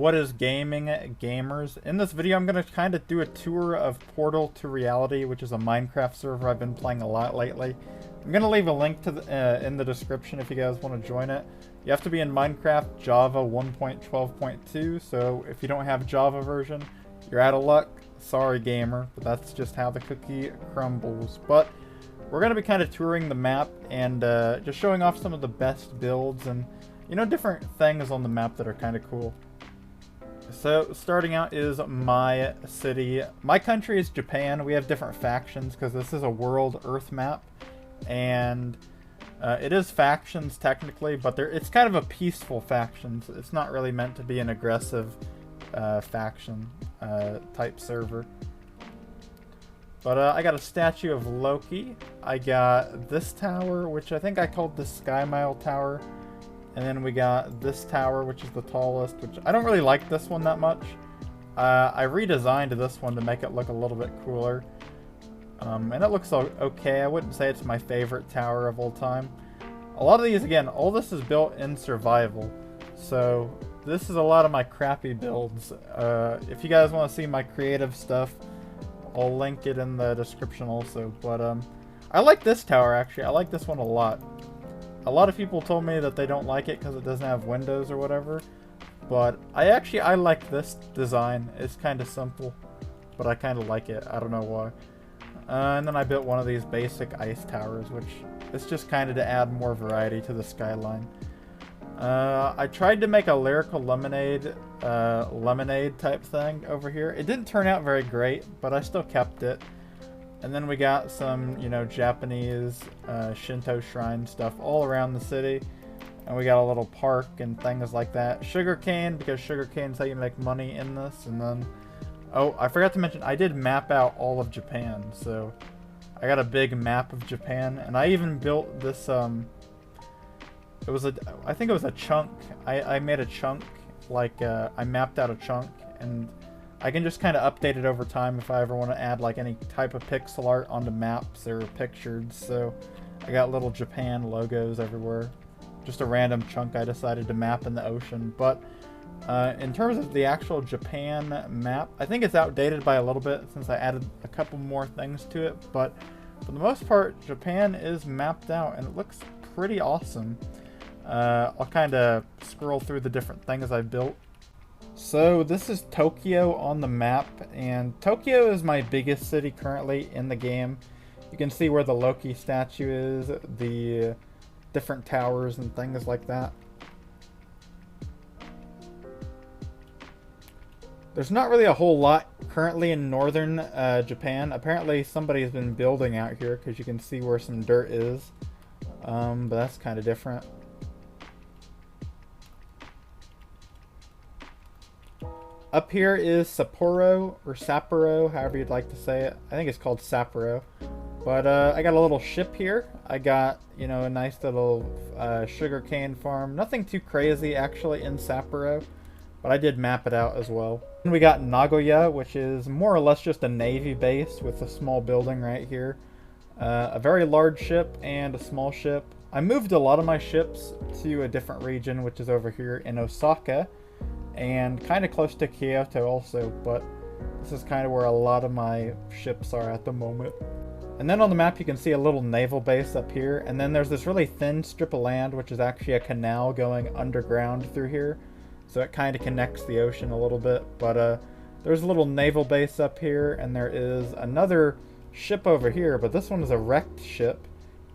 What is gaming, gamers? In this video I'm going to kind of do a tour of Portal to Reality, which is a Minecraft server I've been playing a lot lately. I'm going to leave a link to in the description if you guys want to join it. You have to be in Minecraft Java 1.12.2, so if you don't have Java version, you're out of luck. Sorry gamer, but that's just how the cookie crumbles. But we're going to be kind of touring the map and just showing off some of the best builds and, you know, different things on the map that are kind of cool. So, starting out is my city. My country is Japan. We have different factions because this is a world Earth map. And it is factions technically, but it's kind of a peaceful faction. It's not really meant to be an aggressive faction type server. But I got a statue of Loki. I got this tower, which I think I called the Sky Mile Tower. And then we got this tower, which is the tallest, which I don't really like this one that much. I redesigned this one to make it look a little bit cooler. And it looks okay. I wouldn't say it's my favorite tower of all time. A lot of these, again, all this is built in survival. So this is a lot of my crappy builds. If you guys want to see my creative stuff, I'll link it in the description also. But I like this tower, actually. I like this one a lot. A lot of people told me that they don't like it because it doesn't have windows or whatever. But I like this design. It's kind of simple, but I kind of like it. I don't know why. And then I built one of these basic ice towers, which is just kind of to add more variety to the skyline. I tried to make a lyrical lemonade type thing over here. It didn't turn out very great, but I still kept it. And then we got some, you know, Japanese Shinto shrine stuff all around the city. And we got a little park and things like that. Sugarcane, because sugarcane's how you make money in this. And then, oh, I forgot to mention, I did map out all of Japan. So I got a big map of Japan. And I even built this, I think it was a chunk. I made a chunk, like, I mapped out a chunk. And I can just kind of update it over time if I ever want to add like any type of pixel art onto maps or pictures. So I got little Japan logos everywhere. Just a random chunk I decided to map in the ocean. But in terms of the actual Japan map, I think it's outdated by a little bit since I added a couple more things to it. But for the most part, Japan is mapped out and it looks pretty awesome. I'll kind of scroll through the different things I built. So this is Tokyo on the map, and Tokyo is my biggest city currently in the game. You can see where the Loki statue is, the different towers and things like that. There's not really a whole lot currently in northern Japan. Apparently somebody's been building out here because you can see where some dirt is, but that's kind of different. Up here is Sapporo, or Sapporo, however you'd like to say it. I think it's called Sapporo. But I got a little ship here. I got, you know, a nice little sugarcane farm. Nothing too crazy, actually, in Sapporo. But I did map it out as well. And we got Nagoya, which is more or less just a navy base with a small building right here. A very large ship and a small ship. I moved a lot of my ships to a different region, which is over here in Osaka. And kind of close to Kyoto also, but this is kind of where a lot of my ships are at the moment. And then on the map you can see a little naval base up here, and then there's this really thin strip of land which is actually a canal going underground through here, so it kind of connects the ocean a little bit. But there's a little naval base up here, and there is another ship over here, but this one is a wrecked ship,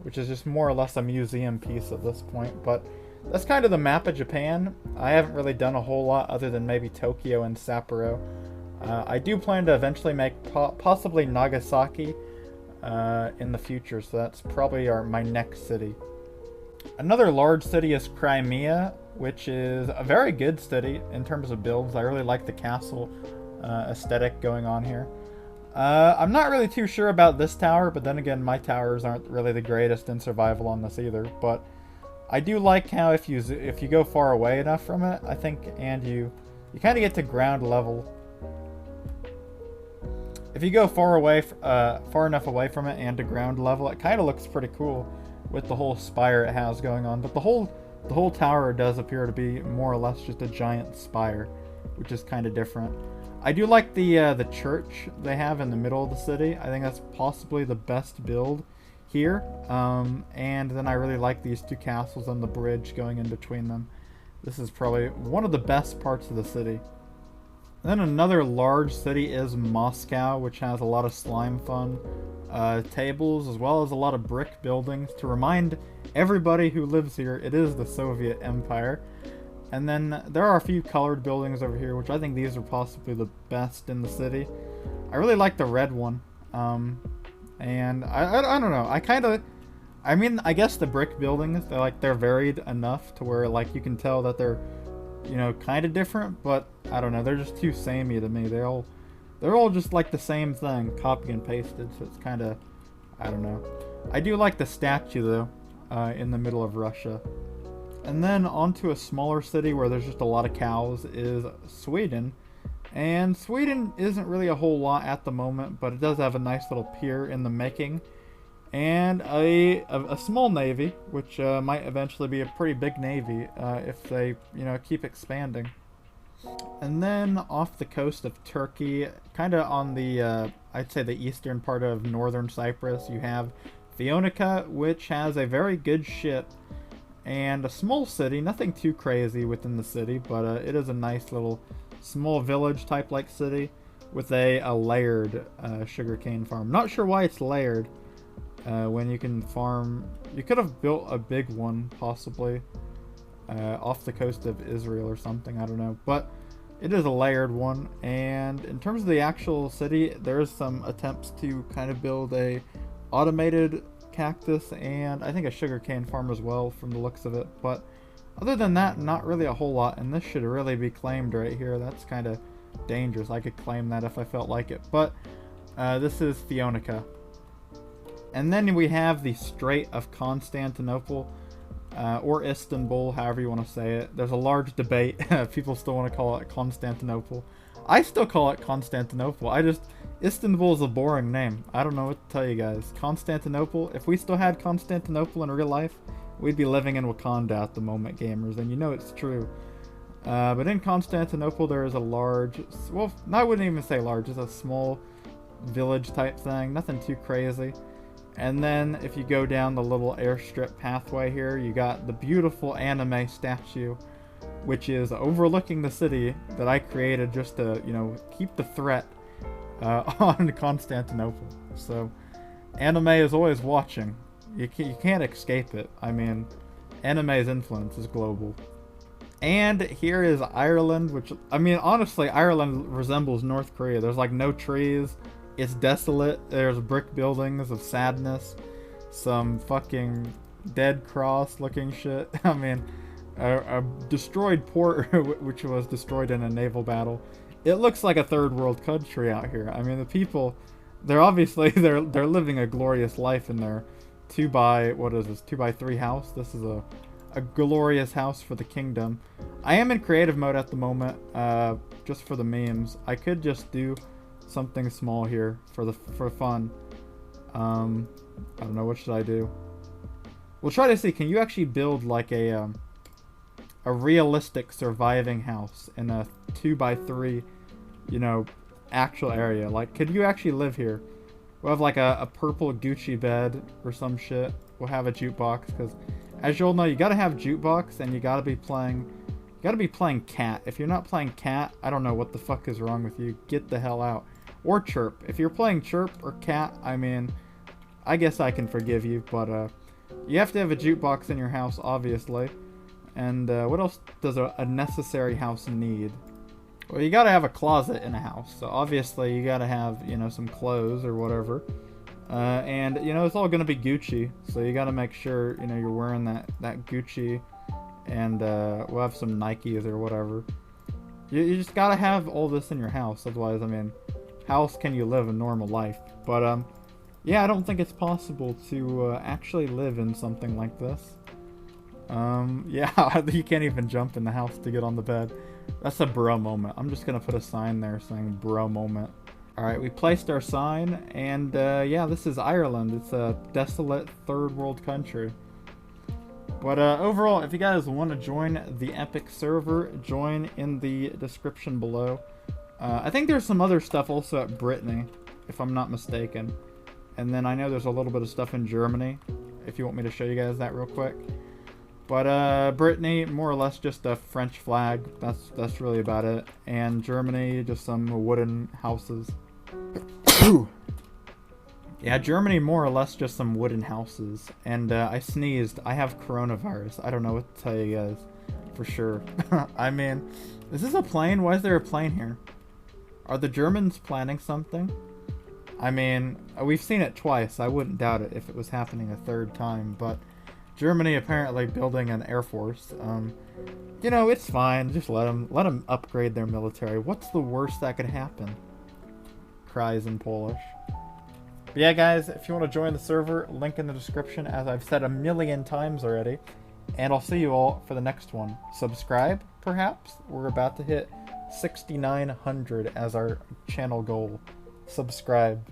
which is just more or less a museum piece at this point. But that's kind of the map of Japan. I haven't really done a whole lot other than maybe Tokyo and Sapporo. I do plan to eventually make possibly Nagasaki in the future, so that's probably my next city. Another large city is Crimea, which is a very good city in terms of builds. I really like the castle aesthetic going on here. I'm not really too sure about this tower, but then again, my towers aren't really the greatest in survival on this either. But I do like how if you go far away enough from it, I think, and you kind of get to ground level. If you go far enough away from it and to ground level, it kind of looks pretty cool with the whole spire it has going on. But the whole tower does appear to be more or less just a giant spire. which is kind of different. I do like the church they have in the middle of the city. I think that's possibly the best build here. And then I really like these two castles and the bridge going in between them. This is probably one of the best parts of the city. Then another large city is Moscow, which has a lot of slime fun tables, as well as a lot of brick buildings to remind everybody who lives here it is the Soviet Empire. And then there are a few colored buildings over here, which I think these are possibly the best in the city. I really like the red one. And I don't know. I guess the brick buildings, they're varied enough to where like you can tell that they're, you know, kind of different, but I don't know. They're just too samey to me. They're all just like the same thing, copy and pasted. So it's kind of, I don't know. I do like the statue though, in the middle of Russia. And then onto a smaller city where there's just a lot of cows is Sweden. And Sweden isn't really a whole lot at the moment, but it does have a nice little pier in the making. And a small navy, which might eventually be a pretty big navy if they, you know, keep expanding. And then off the coast of Turkey, kind of on the, I'd say the eastern part of northern Cyprus, you have Thionica, which has a very good ship. And a small city, nothing too crazy within the city, but it is a nice little small village type like city with a layered sugarcane farm. Not sure why it's layered when you can farm. You could have built a big one possibly off the coast of Israel or something, I don't know. But it is a layered one. And in terms of the actual city, there's some attempts to kind of build a automated cactus and I think a sugarcane farm as well from the looks of it, but other than that, not really a whole lot. And this should really be claimed right here. That's kind of dangerous. I could claim that if I felt like it, but this is Thionica. And then we have the Strait of Constantinople, or Istanbul, however you want to say it. There's a large debate. People still want to call it Constantinople. I still call it Constantinople. Istanbul is a boring name. I don't know what to tell you guys. Constantinople, if we still had Constantinople in real life, we'd be living in Wakanda at the moment, gamers, and you know it's true. But in Constantinople, there is a large, well, I wouldn't even say large, it's a small village type thing, nothing too crazy. And then if you go down the little airstrip pathway here, you got the beautiful anime statue, which is overlooking the city that I created just to, you know, keep the threat on Constantinople. So anime is always watching. You can't escape it. I mean, anime's influence is global. And here is Ireland, which, I mean, honestly, Ireland resembles North Korea. There's like no trees. It's desolate. There's brick buildings of sadness. Some fucking dead cross looking shit. I mean, a destroyed port which was destroyed in a naval battle. It looks like a third world country out here. I mean, the people, they're obviously they're living a glorious life in their 2x3 house. This is a glorious house for the kingdom. I am in creative mode at the moment, just for the memes. I could just do something small here for fun. I don't know, what should I do? We'll try to see, can you actually build like a realistic surviving house in a 2x3, you know, actual area? Like, could you actually live here? We'll have like a purple Gucci bed or some shit. We'll have a jukebox, because as you all know, you gotta have jukebox and you gotta be playing cat. If you're not playing cat, I don't know what the fuck is wrong with you. Get the hell out. Or chirp. If you're playing chirp or cat, I mean, I guess I can forgive you, but you have to have a jukebox in your house, obviously. And what else does a necessary house need? Well, you gotta have a closet in a house, so obviously you gotta have, you know, some clothes or whatever. And, you know, it's all gonna be Gucci, so you gotta make sure, you know, you're wearing that Gucci, and we'll have some Nikes or whatever. You just gotta have all this in your house, otherwise, I mean, how else can you live a normal life? But, yeah, I don't think it's possible to actually live in something like this. Yeah, you can't even jump in the house to get on the bed. That's a bro moment. I'm just gonna put a sign there saying bro moment. Alright, we placed our sign, and yeah, this is Ireland. It's a desolate third world country. But overall, if you guys want to join the Epic server, join in the description below. I think there's some other stuff also at Brittany, if I'm not mistaken. And then I know there's a little bit of stuff in Germany, if you want me to show you guys that real quick. But Brittany, more or less just a French flag. That's really about it. And Germany, just some wooden houses. Yeah, Germany, more or less just some wooden houses. And I sneezed. I have coronavirus. I don't know what to tell you guys for sure. I mean, is this a plane? Why is there a plane here? Are the Germans planning something? I mean, we've seen it twice. I wouldn't doubt it if it was happening a third time. But Germany apparently building an air force. You know, it's fine. Just let them upgrade their military. What's the worst that could happen? Cries in Polish. But yeah, guys, if you want to join the server, link in the description, as I've said a million times already. And I'll see you all for the next one. Subscribe, perhaps? We're about to hit 6,900 as our channel goal. Subscribe.